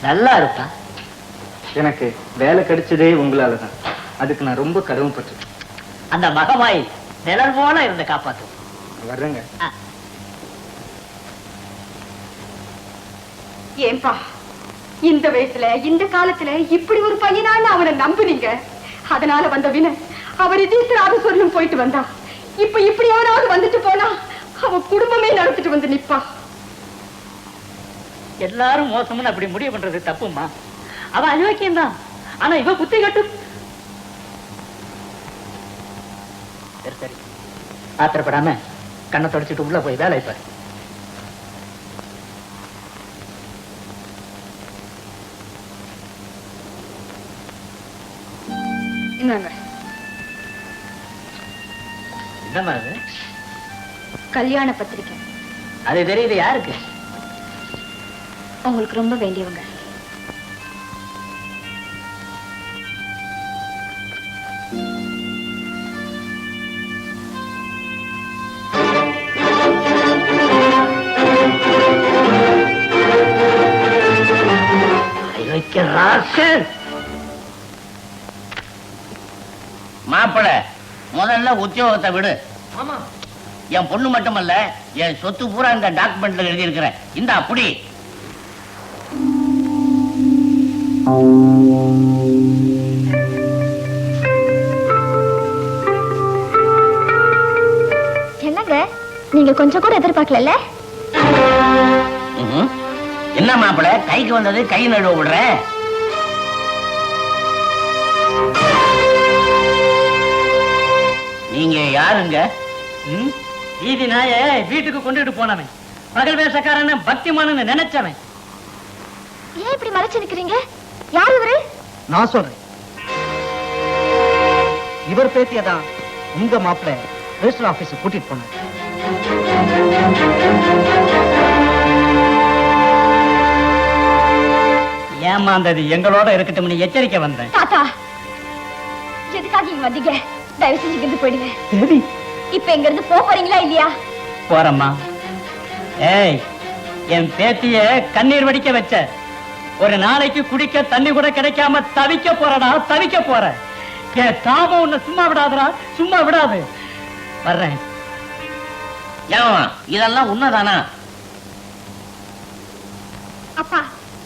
நல்லா இருப்பா. எனக்கு வேலை கிடைச்சதே உங்களாலதான். அதுக்கு நான் ரொம்ப கடமைப்பட்டேன். அந்த மகமாய் நிழல் போல இருந்து காப்பாத்தும். வர்றேங்க. ஏன்பா இந்த வயசுல இந்த காலத்துல இப்படி ஒரு பையனான்னு அவனை நம்புனீங்க. அதனால வந்த வினை அவர் ரிஜிஸ்டர் போயிட்டு வந்தா. இப்ப இப்படி எவனாவது வந்துட்டு போனா அவன் குடும்பமே நடத்திட்டு வந்து நிப்பா. எல்லாரும் மோசம்னு அப்படி முடிவு பண்றது தப்புமா. அவன் அயோக்கியம் தான். ஆனா இவ புத்தி கட்டு. சரி சரி, ஆத்திரப்படாம கண்ணை தொடச்சிட்டு உள்ள போய் வேலை பாரு. என்னமா அது? கல்யாண பத்திரிக்கை. அது தெரியுது. யாருக்கு? உங்களுக்கு ரொம்ப வேண்டியவங்க. மாப்பிள முதல்ல உத்தியோகத்தை விடு. என் பொண்ணு மட்டுமல்ல, என் சொத்து பூரா இந்த டாக்குமெண்ட்ல எழுதி இருக்கிறேன். இந்த அப்படி என்னங்க நீங்க கொஞ்சம் கூட எதிர்பார்க்கல. என்ன மாப்பிள கைக்கு வந்தது கை நடுவ விடுற? நீங்க யாருங்க? வீதி நாய வீட்டுக்கு கொண்டுட்டு போனவன், பகல் வேஷக்காரன் பக்திமானு நினைச்சவன். ஏன் இப்படி மறைச்சு நிக்கிறீங்க? யார் இவரு? நான் சொல்றேன். இவர் பேத்தியதான் உங்க மாப்பிள்ள ரெஜிஸ்டர் ஆபீஸ் கூட்டிட்டு போன. ஏமாந்தது எங்களோட இருக்கட்டும் எச்சரிக்கை வந்தேன். தாத்தா எதுக்காக இங்க வந்தீங்க? தயவு செஞ்சு இங்கிருந்து போயிடுங்க. இப்ப எங்க இருந்து போறீங்களா இல்லையா? போறம்மா. ஏய், என் பேத்திய கண்ணீர் வடிக்க வச்ச, ஒரு நாளைக்கு குடிக்க தண்ணி கூட கிடைக்காம தவிக்க போறடா, தவிக்க போற. என் தாபம் உன்னை சும்மா விடாதடா, சும்மா விடாது. வர்றேன். ஏமா இதெல்லாம் உண்மைதானா? அப்பா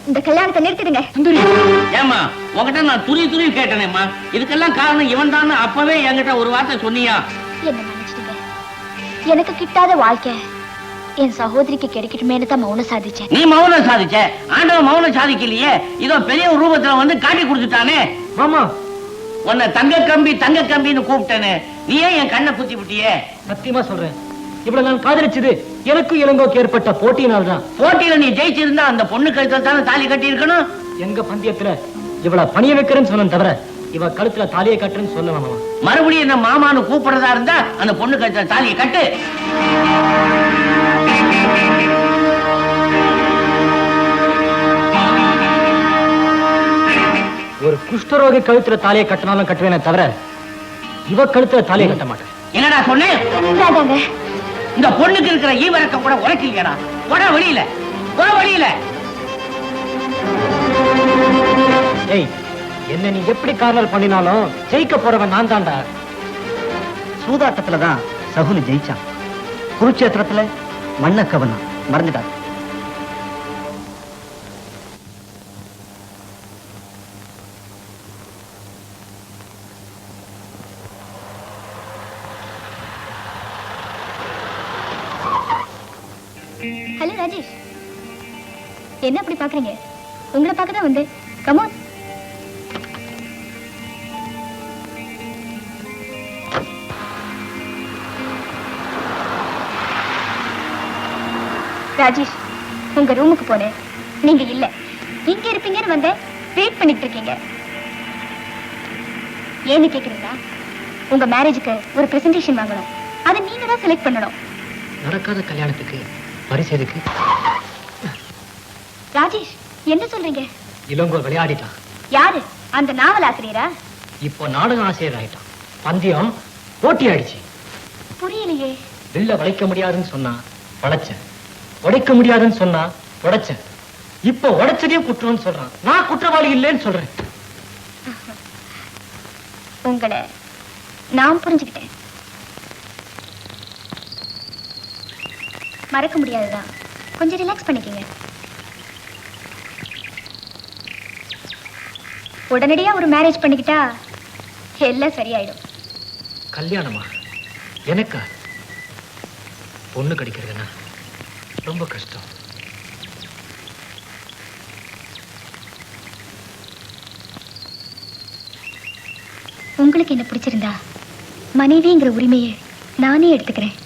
இந்த கல்யாணத்தை நிறுத்திடுங்க. ஏமா உங்ககிட்ட நான் துணி துணி கேட்டேனேம்மா. இதுக்கெல்லாம் காரணம் இவன் தானே அப்பவே என்கிட்ட ஒரு வார்த்தை சொன்னியா? என்ன மன்னிச்சிடுங்க. எனக்கு கிட்டாத வாழ்க்கை என் சகோதரிக்கு கிடைக்கட்டுமேனு தான் மௌனம் சாதிச்சேன். நீ மௌனம் சாதிச்ச, ஆண்டவன் மௌனம் சாதிக்கலையே. இதோ பெரிய ரூபத்துல வந்து காட்டி கொடுத்துட்டானே. மாமா உன்னை தங்க கம்பின்னு கூப்பிட்டேன்னு நீ ஏன் என் கண்ணை குத்தி விட்டியே? சத்தியமா சொல்றேன், இவ்வளவு நான் காதலிச்சது எனக்கு இளங்கோக்கு ஏற்பட்ட போட்டியினால் தான். போட்டியில நீ ஜெயிச்சிருந்தா அந்த பொண்ணு கழுத்துல தானே தாலி கட்டி இருக்கணும். எங்க பந்தயத்துல இவ்வளவு பணிய வைக்கிறேன்னு சொன்ன தவிர இவ கழுத்துல தாலியை கட்டுறேன்னு சொல்ல மாமா. மறுபடியும் என்ன மாமான்னு கூப்பிடுறதா இருந்தா அந்த பொண்ணு கழுத்துல தாலியை கட்டு. ஒரு குஷ்டரோகி கழுத்துல தாலியை கட்டினாலும் கட்டுவேனே தவிர இவ கழுத்துல தாலியை கட்ட மாட்டேன். என்னடா சொன்னேன்? இந்த பொண்ணுக்கு இருக்கிற ஈவரக்கம் கூட உரைக்கலையடா. போட வெளியில, போட வெளியில. ஏய், என்ன நீ எப்படி கார்னர் பண்ணினாலும் ஜெயிக்க போறவன் நான் தான்டா. சூதாட்டத்துலதான் சகுனி ஜெயிச்சான், குருட்சேத்திரத்துல மண்ண கவனம் மறந்துட்டான். ஹலோ ராஜேஷ், என்ன அப்படி பாக்குறீங்க? உங்களை பார்க்க தான் வந்தேன். கமான். ராஜேஷ், உங்க ரூமுக்கு போனேன், நீங்க இல்ல. இங்க இருப்பீங்கன்னு வந்தேன், வெயிட் பண்ணிட்டு இருக்கீங்க. ஏன்னு கேக்குறீங்களா? உங்க மேரேஜுக்கு ஒரு பிரசன்டேஷன் வாங்கணும், அதை நீங்க தான் செலக்ட் பண்ணணும். நடக்காத கல்யாணத்துக்கு பரிசு எதுக்கு? ராஜேஷ், என்ன சொல்றீங்க? இளங்கோ விளையாடிட்டான். யாரு? அந்த நாவல் ஆசிரியரா? இப்போ நாடக ஆசிரியர் ஆயிட்டான். பந்தயம் போட்டி ஆயிடுச்சு. புரியலையே. வில்ல வளைக்க முடியாதுன்னு சொன்னா வளைச்ச, உடைக்க முடியாதுன்னு சொன்னா உடைச்ச. இப்ப உடைச்சதையும் குற்றம்னு சொல்றான். நான் குற்றவாளி இல்லைன்னு சொல்றேன். உங்களை நான் புரிஞ்சுக்கிட்டேன். மறக்க முடியாதுதான். கொஞ்சம் ரிலாக்ஸ் பண்ணிக்கங்க. உடனடியா ஒரு மேரேஜ் பண்ணிக்கிட்டா எல்லாம் சரியாயிடும். கல்யாணமா? எனக்கா? பொண்ணு கிடைக்கிறதுனா ரொம்ப கஷ்டம். உங்களுக்கு என்ன பிடிச்சிருந்தா மனைவிங்கிற உரிமையை நானே எடுத்துக்கிறேன்.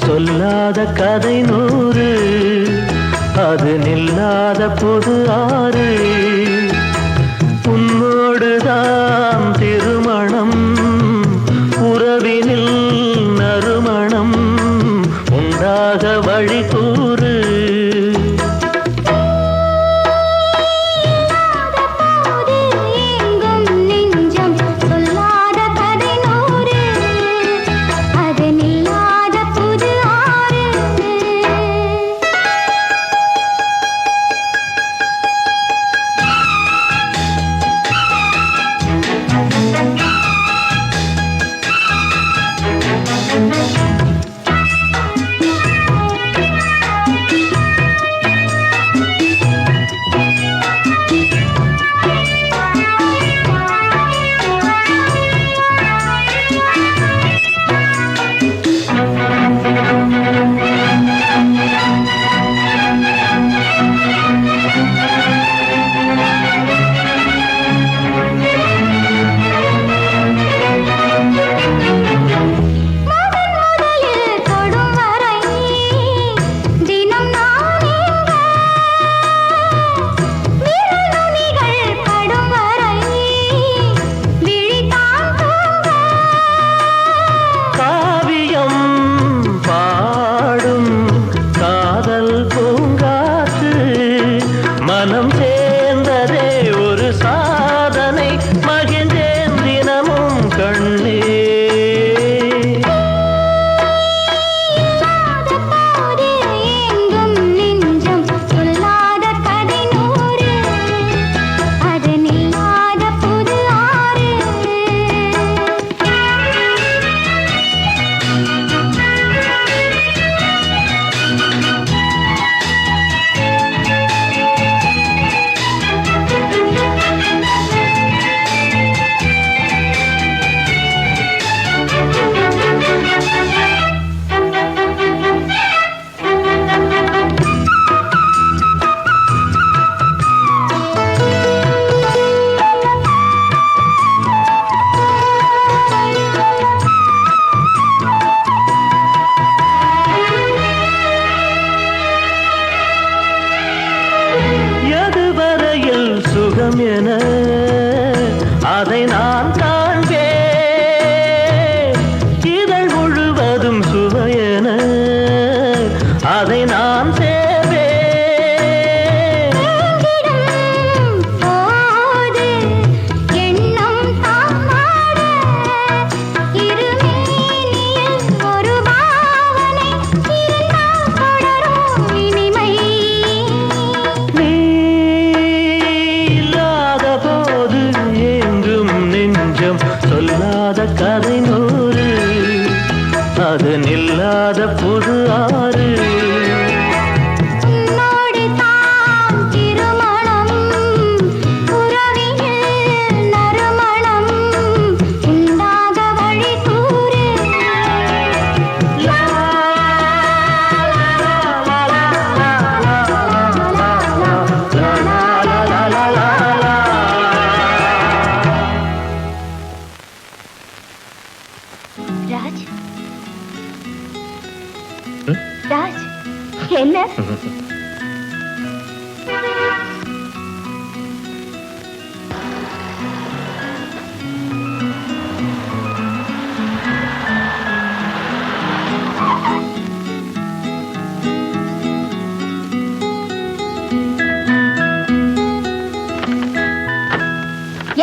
சொல்லாத கதை 100 அது நில்லாத புது ஆறு. உன்னோடுதான் திருமணம், உறவினில் நறுமணம் உண்டாக வழி கூறு. அதை நான் காண்பேன், இதழ் முழுவதும் சுவையென அதை நான் தேவேன். என்ன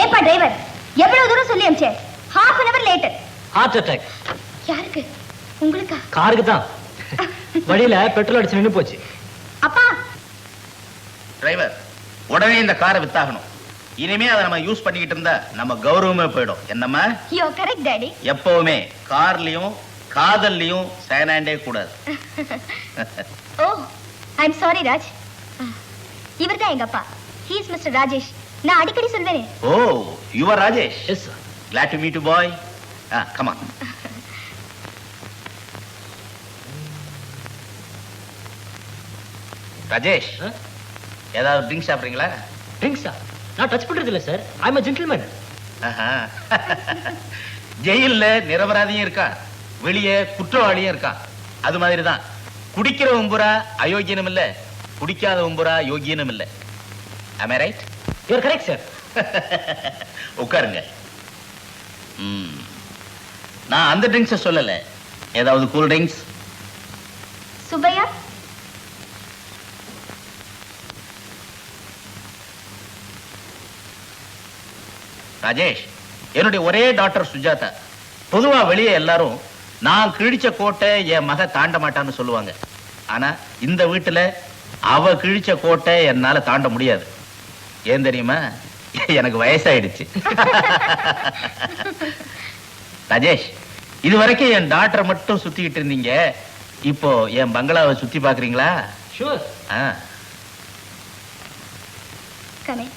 ஏப்பா டிரைவர் எவ்வளவு தூரம் சொல்லி அமிச்சேன் half an hour late heart attack. யாருக்கு உங்களுக்கா காருக்கு தான். வழியில பெட்ரோல் அடிச்சு நின்னு போச்சு. அப்பா டிரைவர் உடனே இந்த காரை வித்தாகணும். இனிமே அதை நம்ம யூஸ் பண்ணிக்கிட்டு இருந்தா நம்ம கௌரவமே போயிடும். என்னம்மா? You correct daddy. எப்பவுமே கார்லயும் காதல்லையும் சைனாண்டே கூடாது. Oh I am sorry Raj. இவர்தான் எங்க அப்பா. He is mister Rajesh. நான் அடிக்கடி சொல்வேனே. Oh you are Rajesh. Yes sir. Glad to meet you, boy. Come on. Rajesh ஏதாவது ட்ரிங்க் சாப்பிடுறீங்களா? ட்ரிங்க்ஸா? நான் டச் பண்றது இல்ல சார். I am a gentleman. ஜெயில்ல நிரபராதியும் இருக்கான், வெளியே குற்றவாளியும் இருக்கான். அது மாதிரி தான் குடிக்கிற உம்புரா அயோக்கியனும் இல்ல, குடிக்காத உம்புரா யோகியனும் இல்ல. Am I right? You are correct, sir. உட்காருங்க. நான் அந்த ட்ரிங்க்ஸை சொல்லல. ஏதாவது கூல் ட்ரிங்க்ஸ்? சுப்பையா ராஜேஷ், என்னுடைய ஒரே டாக்டர் சுஜாதா. பொதுவா வெளியே எல்லாரும் நான் கிழிச்ச கோட்டை என் மக தாண்ட மாட்டான்னு சொல்லுவாங்க. ஆனா இந்த வீட்டுல அவ கிழிச்ச கோட்டை என்னால தாண்ட முடியாது. ஏன் தெரியுமா? எனக்கு வயசாயிடுச்சு. ராஜேஷ், இது வரைக்கும் என் டாக்டரை மட்டும் சுத்திக்கிட்டு இருந்தீங்க. இப்போ என் பங்களாவை சுத்தி பாக்குறீங்களா? Sure. come in.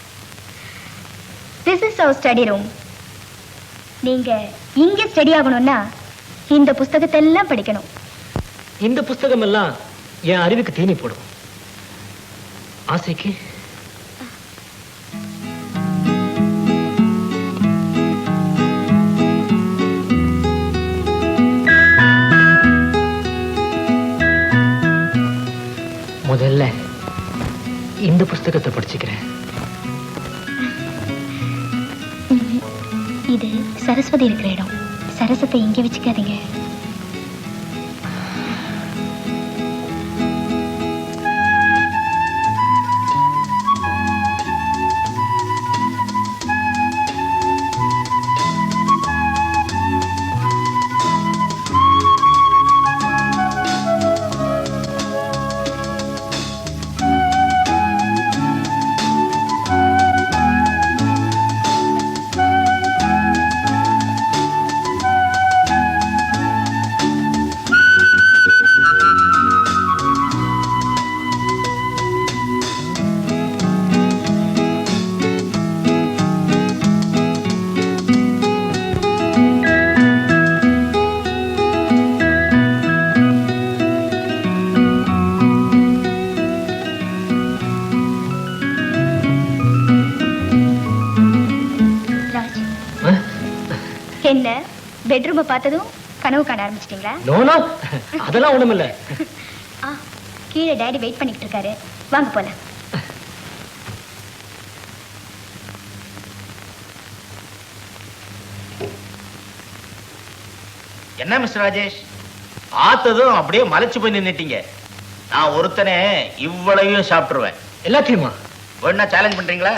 This is our study room. நீங்க இங்க ஸ்டடி ஆகணும்னா இந்த புத்தகத்தை எல்லாம் படிக்கணும். இந்த புத்தகம் எல்லாம் என் அறிவுக்கு தீனி போடும். ஆசைக்கு முதல்ல இந்த புஸ்தகத்தை படிச்சுக்கிறேன். இது சரஸ்வதி இருக்கிற இடம். சரசத்தை இங்க வச்சுக்காதீங்க. என்ன பெட்ரூமை பார்த்ததும் கனவு காண ஆரம்பிச்சிட்டீங்களா? நோ நோ, அதெல்லாம் ஒண்ணுமில்ல. கீழே டாடி வெயிட் பண்ணிட்டு இருக்காரு, வாங்க போலாம். என்ன மிஸ்டர் ராஜேஷ், ஆத்ததும் அப்படியே மலைச்சு போய் நின்னுட்டீங்க. நான் ஒருத்தனே இவ்வளவையும் சாப்பிட்டுருவேன். எல்லாத்தையுமா? வேணா சேலஞ்ச் பண்றீங்களா?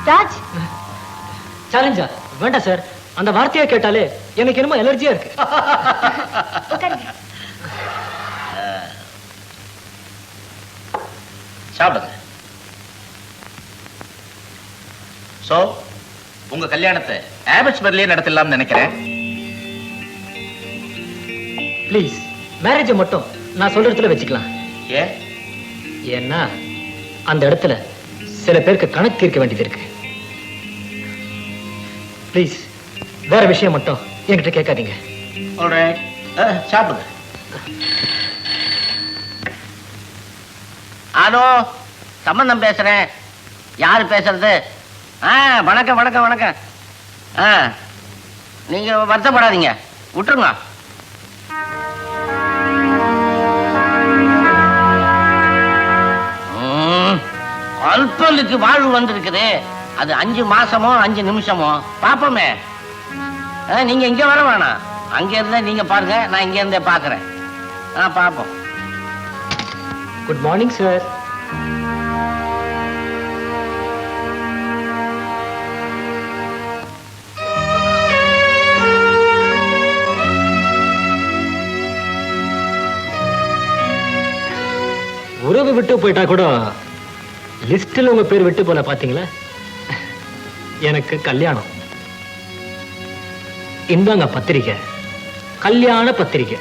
ராஜ், சேலஞ்சா? வேண்டாம் சார், அந்த வார்த்தையை கேட்டாலே எனக்கு என்னமோ அலர்ஜியா இருக்கு. உட்காருங்க. சாப்பிடுங்க. சோ உங்க கல்யாணத்தை ஆபட்ஸ்பர்லியே நடத்தலாம்னு நினைக்கிறேன். ப்ளீஸ், மேரேஜை மட்டும் நான் சொல்ற இடத்துல வச்சுக்கலாம். ஏன்? ஏன்னா அந்த இடத்துல சில பேருக்கு கணக்கு தீர்க்க வேண்டியது இருக்கு. ப்ளீஸ், வேற விஷயம் மட்டும் என்கிட்ட கேட்காதீங்க. ஆல்ரைட், சாப்பிடுங்க. ஹலோ, சம்பந்தம் பேசுறேன். யாரு பேசுறது? வணக்கம் வணக்கம் வணக்கம். நீங்க வருத்தப்படாதீங்க, விட்டுருங்க. அல்பலுக்கு வாழ்வு வந்திருக்குது. அது 5 மாசமோ 5 நிமிஷமோ பாப்போமே. நீங்க இங்க வர வேணாம், அங்க இருந்தா நீங்க பாருங்க, நான் இங்க இருந்தே பாக்குறேன். பாப்போம். Good morning sir. உறவு விட்டு போயிட்டா கூட லிஸ்டில் உங்க பேர் விட்டு போல பாத்தீங்களா? எனக்கு கல்யாணம். இந்தாங்க பத்திரிக்கை, கல்யாண பத்திரிக்கை.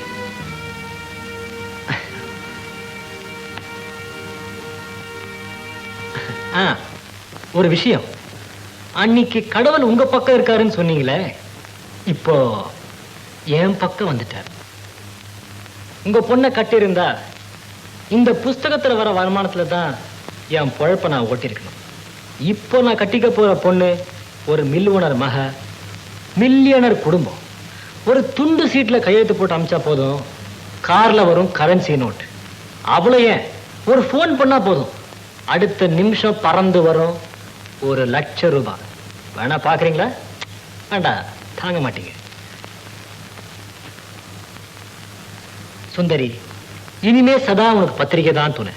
ஒரு விஷயம், அன்னைக்கு கடவுள் உங்க பக்கம் இருக்காருன்னு சொன்னீங்களே, இப்போ என் பக்கம் வந்துட்டார். உங்க பொண்ணை கட்டியிருந்தா இந்த புஸ்தகத்துல வர வருமானத்துல தான் என் பொழப்ப நான் ஓட்டிருக்கணும். இப்போ நான் கட்டிக்க போற பொண்ணு ஒரு மில்லுவனர் மக, மில்லியனர் குடும்பம். ஒரு துண்டு சீட்ல கையெழுத்து போட்டு அமிச்சா போதும், கார்ல வரும் கரன்சி நோட். அவ்வளோ ஏன், ஒரு போன் பண்ணா போதும், அடுத்த நிமிஷம் பறந்து வரும் 1,00,000 ரூபாய். வேணா பாக்குறீங்களா? வேண்டாம், தாங்க மாட்டீங்க. சுந்தரி, இனிமே சதா உனக்கு பத்திரிக்கை தான் துணை.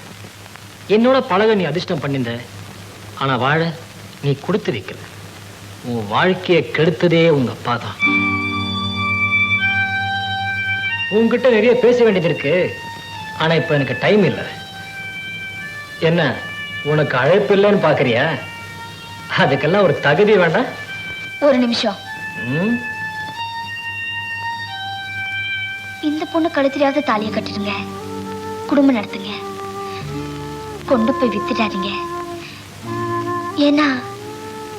என்னோட பழக நீ அதிர்ஷ்டம் பண்ணிந்த, ஆனா வாழ நீ கொடுத்து வைக்கல. உன் வாழ்க்கையை கெடுத்ததே உங்க அப்பா தான். உன்கிட்ட நிறைய பேச வேண்டியது இருக்கு, ஆனா இப்ப எனக்கு டைம் இல்லை. என்ன, உனக்கு அழைப்பு இல்லைன்னு பாக்குறியா? அதுக்கெல்லாம் ஒரு தகுதி வேண்டாம்? ஒரு நிமிஷம். இந்த பொண்ணு கழுத்திலாவது தாலியை கட்டிடுங்க, குடும்பம் நடத்துங்க, கொண்டு போய் வித்துடாதீங்க. ஏன்னா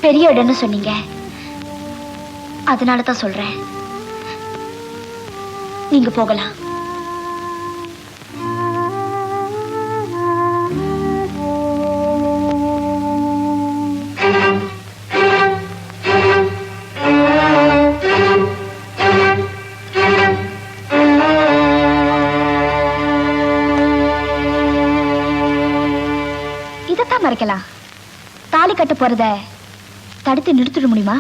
பெரிய இடம்னு சொன்னீங்க, அதனாலதான் சொல்றேன். நீங்க போகலாம். இதத்தான் மறைக்கலாம். தாலி கட்ட போறத தடுத்து நிறுத்திட முடியுமா?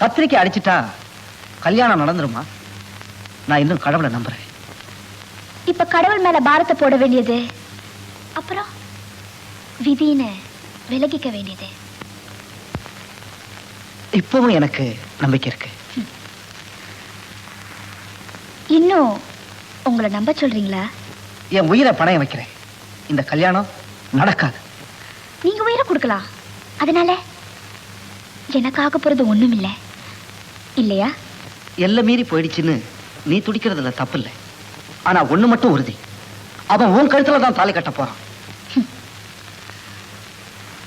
பத்திரிக்கை அடிச்சிட்டா கல்யாணம் நடந்துருமா? நான் இன்னும் கடவுளை நம்புறேன். இப்ப கடவுள் மேல பாரத்தை போட வேண்டியது, அப்புறம் விதின்னு விலகிக்க வேண்டியது. இப்பவும் எனக்கு நம்பிக்கை இருக்கு. இன்னும் உங்களை நம்ப சொல்றீங்களா? என் உயிரை பணைய வைக்கிறேன், இந்த கல்யாணம் நடக்காது. நீங்க உயிரை கொடுக்கலாம், அதனால எனக்காக போறது ஒண்ணும் இல்லை இல்லையா? எல்லை மீறி போயிடுச்சுன்னு நீ துடிக்கிறதுல தப்பு இல்லை. ஆனா ஒண்ணு மட்டும் உறுதி, அவன் உன் கழுத்துல தான் தாலி கட்ட போறான்.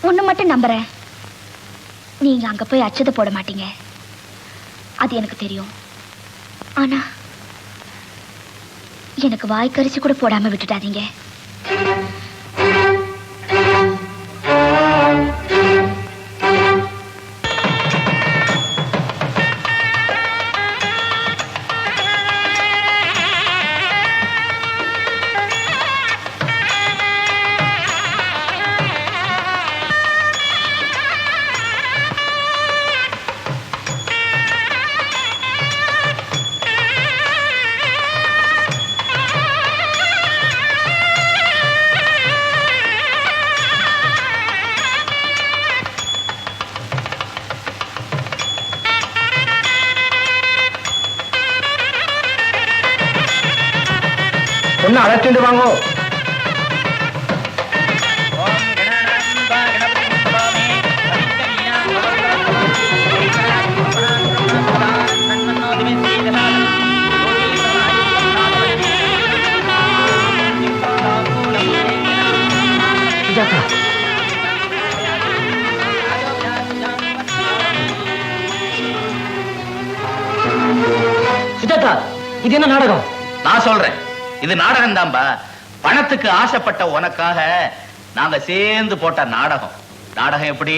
ஒண்ணு மட்டும் நம்புறேன், நீங்க அங்க போய் அச்சதை போட மாட்டீங்க, அது எனக்கு தெரியும். ஆனா எனக்கு வாய்க்கரிசி கூட போடாம விட்டுட்டாதீங்க. பொண்ணு அழைச்சிட்டு வாங்கோ. சுஜாதா, இது என்ன நாடகம்? நான் சொல்றேன், இது நாடகம் தான்பா. பணத்துக்கு ஆசைப்பட்ட உனக்காக நாங்க சேர்ந்து போட்ட நாடகம். நாடகம் எப்படி?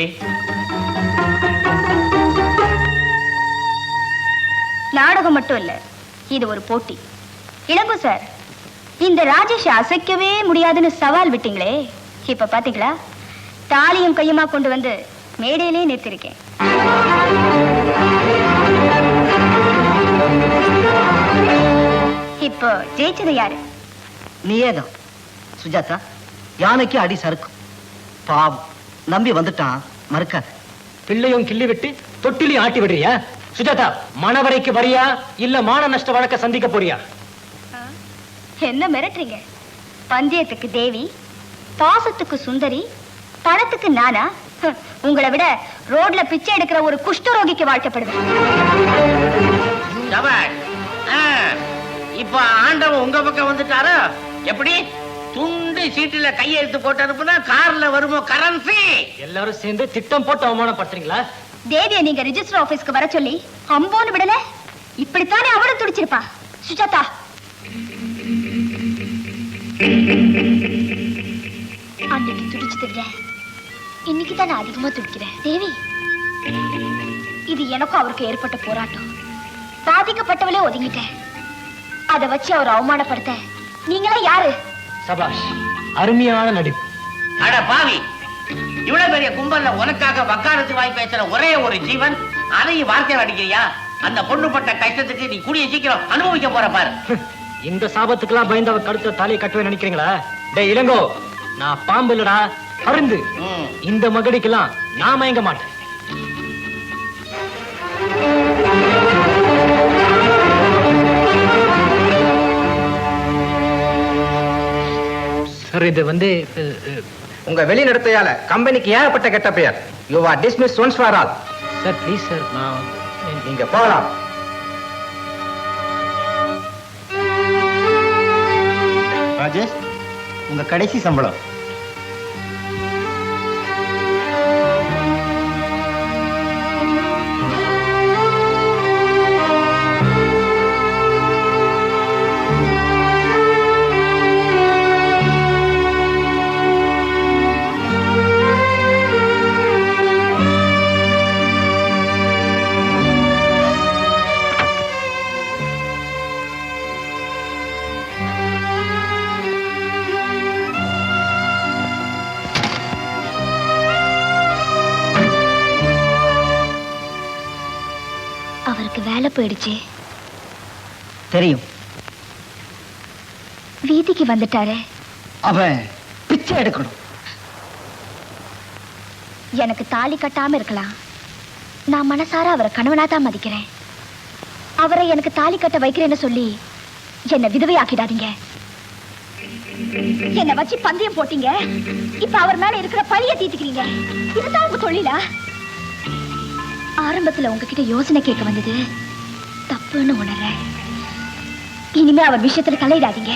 நாடகம் மட்டும் இல்ல, இது ஒரு போட்டி. இளங்கோ சார், இந்த ராஜேஷ் அசைக்கவே முடியாதுன்னு சவால் விட்டீங்களே, இப்ப பாத்தீங்களா? தாலியும் கையுமா கொண்டு வந்து மேடையிலே நிறுத்திருக்கேன். இப்போ ஜெயிச்சது யாரு? நீயேதான் சுஜாதா. யானைக்கு அடி சறுக்கும். பாவம், நம்பி வந்துட்டான், மறுக்காத. பிள்ளையும் கிள்ளி விட்டு தொட்டிலையும் ஆட்டி விடுறியா? சுஜாதா, மணவரைக்கு வரியா இல்ல மான நஷ்ட வழக்க சந்திக்க போறியா? என்ன மிரட்டுறீங்க? பந்தயத்துக்கு தேவி, பாசத்துக்கு சுந்தரி, பணத்துக்கு நானா? உங்களை விட ரோட்ல பிச்சை எடுக்கிற ஒரு குஷ்டரோகிக்கு வாழ்க்கப்படுவேன். இப்ப ஆண்டவன் உங்க பக்கம் வந்துட்டாரா? எப்படி துண்டு சீட்டுல கையெழுத்து போட்டு அனுப்புனா கார்ல வருமோ கரன்சி? எல்லாரும் சேர்ந்து திட்டம் போட்டு அவமானப்படுத்துறீங்களா? தேவியை நீங்க ரிஜிஸ்டர் ஆபீஸ்க்கு வர சொல்லி அம்போன்னு விடல, இப்படித்தானே அவளும் துடிச்சிருப்பா. சுஜாதா, அன்னைக்கு துடிச்சதை விட இன்னைக்கு தான் நான் அதிகமா துடிக்கிறேன். தேவி, இது எனக்கும் அவருக்கு ஏற்பட்ட போராட்டம். பாதிக்கப்பட்டவளே ஒதுங்கிட்டேன். அதை வச்சு அவர் அவமானப்படுத்த நீங்களா யாரு? சபாஷ், அருமையான நடிப்பு. அட பாவி, இவ்வளவு பெரிய கும்பல்ல உனக்காக வக்காலத்து வாங்கி பேசுற ஒரே ஒரு ஜீவன், அதையும் வார்த்தையில் அடிக்கிறியா? அந்த பொண்ணு பட்ட கஷ்டத்துக்கு நீ கூடிய சீக்கிரம் அனுபவிக்க போற பாரு. இந்த சாபத்துக்கெல்லாம் பயந்து அவ கடுத்த தாலியை கட்டுவே நினைக்கிறீங்களா? டேய் இளங்கோ, நான் பாம்பு இல்லடா, பருந்து. இந்த மகடிக்கெல்லாம் நான் மயங்க மாட்டேன். சார், இது வந்து உங்க வெளிநடத்தையால கம்பெனிக்கு ஏகப்பட்ட கெட்ட பெயர். You are dismiss once for all. Sir please sir, நான் நீங்க போகலாம். ராஜேஷ், உங்க கடைசி சம்பளம். அவருக்கு வேலை போயிடுச்சு. தெரியும். வீதிக்கு வந்துட்டாரு. அவன் பிச்சை எடுக்கணும். எனக்கு தாலி கட்டாம இருக்கலாம். நான் மனசார அவரை கணவனா தான் மதிக்கிறேன். அவரை எனக்கு தாலி கட்ட வைக்கிறேன்னு சொல்லி என்ன விதவையாக்கிடாதீங்க. என்ன வச்சு பந்தயம் போட்டீங்க, இப்ப அவர் மேல இருக்கிற பழிய தீர்த்துக்கிறீங்க. இதுதான் உங்க தொழிலா? ஆரம்பத்துல உங்ககிட்ட யோசனை கேட்க வந்தது தப்புன்னு உணர்றேன். இனிமே அவர் விஷயத்துல தலையிடாதீங்க.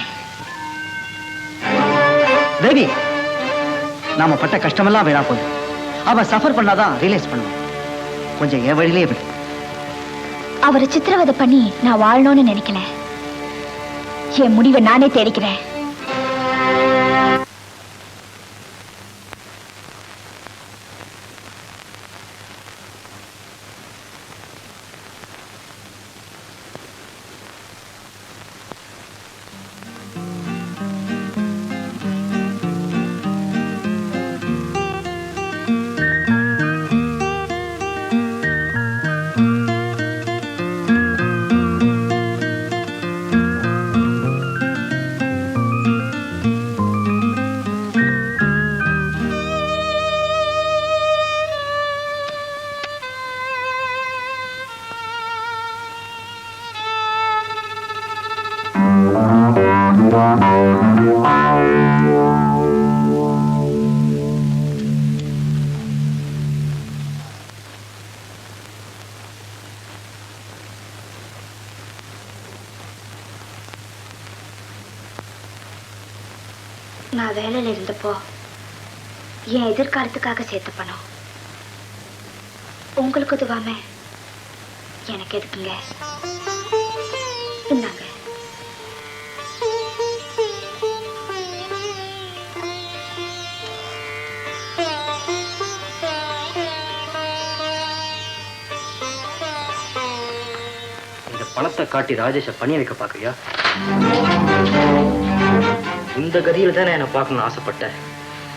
தேவி, நாம பட்ட கஷ்டமெல்லாம் வீணா போகுது. அவன் சஃபர் பண்ணாதான் ரியலைஸ் பண்ணுவான். கொஞ்சம் என் வழியிலே விடு. அவரை சித்திரவதை பண்ணி நான் வாழணும்னு நினைக்கல. என் முடிவை நானே தேடிக்கிறேன். நான் வேலையில இருந்தப்போ என் எதிர்காலத்துக்காக சேர்த்த பணம் உங்களுக்கு உதவாம எனக்கு எதுக்குங்க? இந்தாங்க. பணத்தை காட்டி ராஜேஷை பணிய வைக்க பாக்குறியா? இந்த கதியில தானே என்ன பார்க்கணும்னு ஆசைப்பட்டேன்.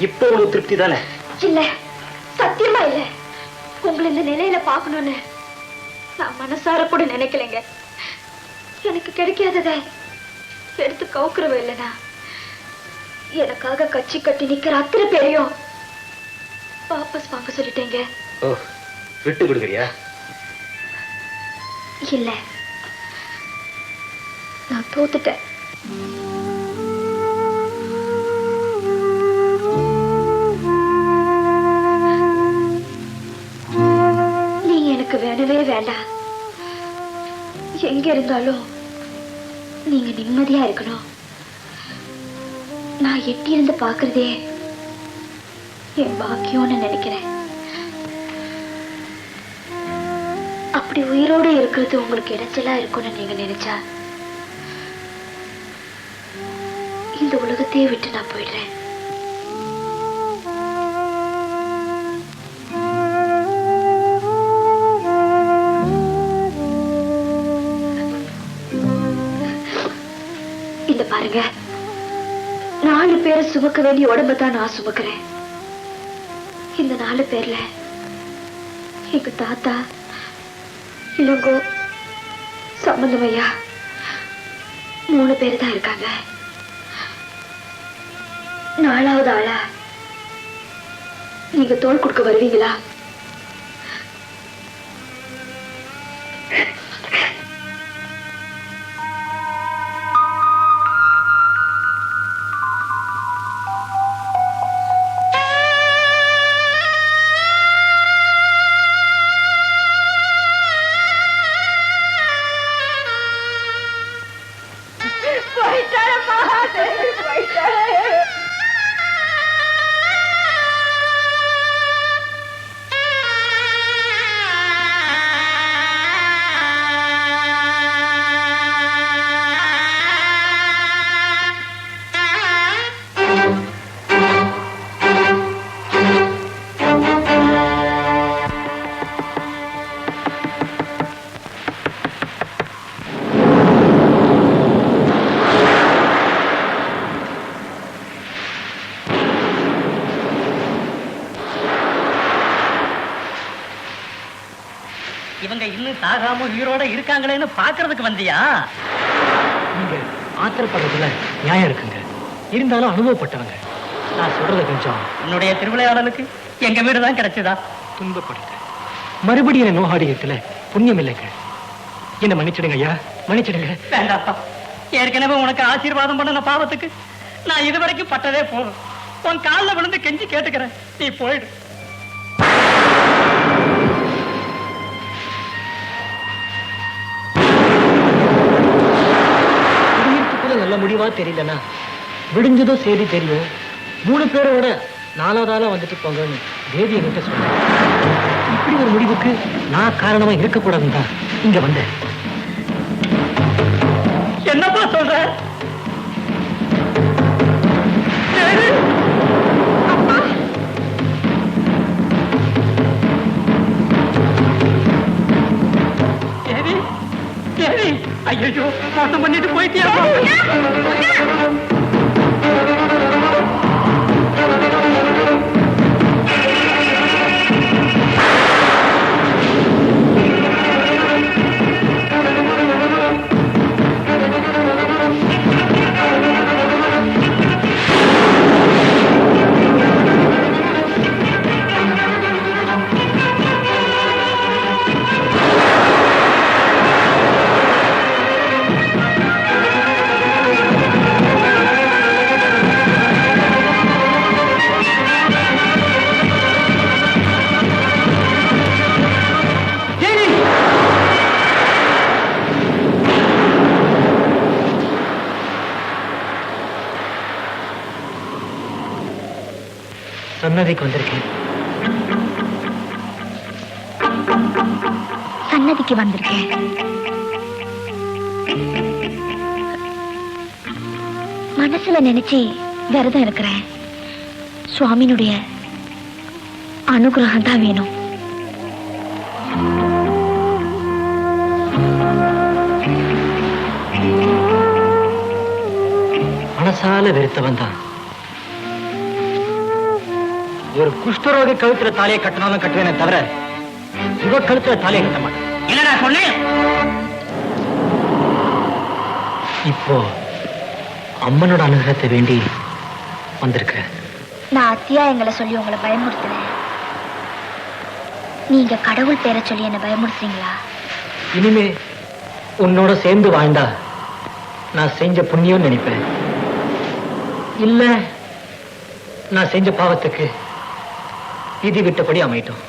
இப்போ உனக்கு திருப்தி தானே? இல்ல, சத்தியமா இல்ல. உங்களை இந்த நிலையில பார்க்கணும்னு நான் மனசார கூட நினைக்கலைங்க. எனக்கு கிடைக்காததை எடுத்து கவுக்குறவ இல்லைனா எனக்காக கட்சி கட்டி நிக்கிற அத்தனை பேரையும் வாபஸ் வாங்க சொல்லிட்டேங்க. ஓ, விட்டு கொடுக்குறியா? இல்ல, நான் தோத்துட்டேன். நீங்க எனக்கு வேணவே வேண்டாம். எங்க இருந்தாலும் நீங்க நிம்மதியா இருக்கணும். நான் எட்டி இருந்து பாக்குறதே என் பாக்கியம்னு நினைக்கிறேன். அப்படி உயிரோடு இருக்கிறது உங்களுக்கு இடைச்சலா இருக்கும்னு நீங்க நினைச்சா இந்த உலகத்தையே விட்டு நான் போயிடுறேன். இந்த பாருங்க, 4 பேரை சுமக்க வேண்டிய உடம்பை தான் நான் சுமக்கிறேன். இந்த 4 பேர்ல எங்க தாத்தா, இளங்கோ, சம்பந்தமையா 3 பேர் தான் இருக்காங்க. 4வது ஆளா நீங்க தோள் கொடுக்க வருவீங்களா? இவங்க இன்னும் சாகாம உயிரோட இருக்காங்களேன்னு பாக்குறதுக்கு வந்தியா? நீங்க ஆத்திரப்படுறதுல நியாயம் இருக்குங்க. இருந்தாலும் அனுபவப்பட்டவங்க. நான் சொல்றத கொஞ்சம். உன்னுடைய திருவிளையாடலுக்கு எங்க வீடுதான் கிடைச்சதா? துன்பப்படுங்க. மறுபடியும் என்ன நோகாடியத்துல புண்ணியம் இல்லைங்க. என்ன மன்னிச்சிடுங்க ஐயா, மன்னிச்சிடுங்க. வேண்டாப்பா, ஏற்கனவே உனக்கு ஆசீர்வாதம் பண்ணன பாவத்துக்கு நான் இதுவரைக்கும் பட்டதே போதும். உன் காலில் விழுந்து கெஞ்சி கேட்டுக்கிறேன், நீ போயிடு. நல்ல முடிவா தெரியலனா விடிஞ்சதோ சரி தெரியும். 3 பேரோட 4வது ஆளா வந்துட்டு போங்கன்னு தேவி என்கிட்ட சொன்னாங்க. இப்படி ஒரு முடிவுக்கு நான் காரணமா இருக்கக்கூடாதுன்னு தான் இங்க வந்தேன். என்னப்பா சொல்ற? தேவி, தேவி, ஐயோ, மோசம் பண்ணிட்டு போயிட்டியா? சன்னதிக்கு வந்திருக்கேன். சன்னதிக்கு வந்திருக்கேன். மனசுல நினைச்சு விரதம் இருக்கிறேன். சுவாமியினுடைய அனுகிரகம் தான் வேணும். மனசால வெறுத்தவன் தான். ஒரு குஷ்டரோகி கழுத்துல தாலியை கட்டினாலும் கட்டுவேனே தவிர இவ கழுத்துல தாலியை கட்ட மாட்டேன். என்னடா சொன்னேன்? இப்போ அம்மனோட அனுகிரகத்தை வேண்டி வந்திருக்கிறேன். நான் அத்தியாயங்களை சொல்லி உங்களை பயமுறுத்துறேன். நீங்க கடவுள் பேரை சொல்லி என்ன பயமுறுத்துறீங்களா? இனிமே உன்னோட சேர்ந்து வாழ்ந்தா நான் செஞ்ச புண்ணியம் நினைப்பேன். இல்ல நான் செஞ்ச பாவத்துக்கு விதி விட்டபடி அமையட்டும்.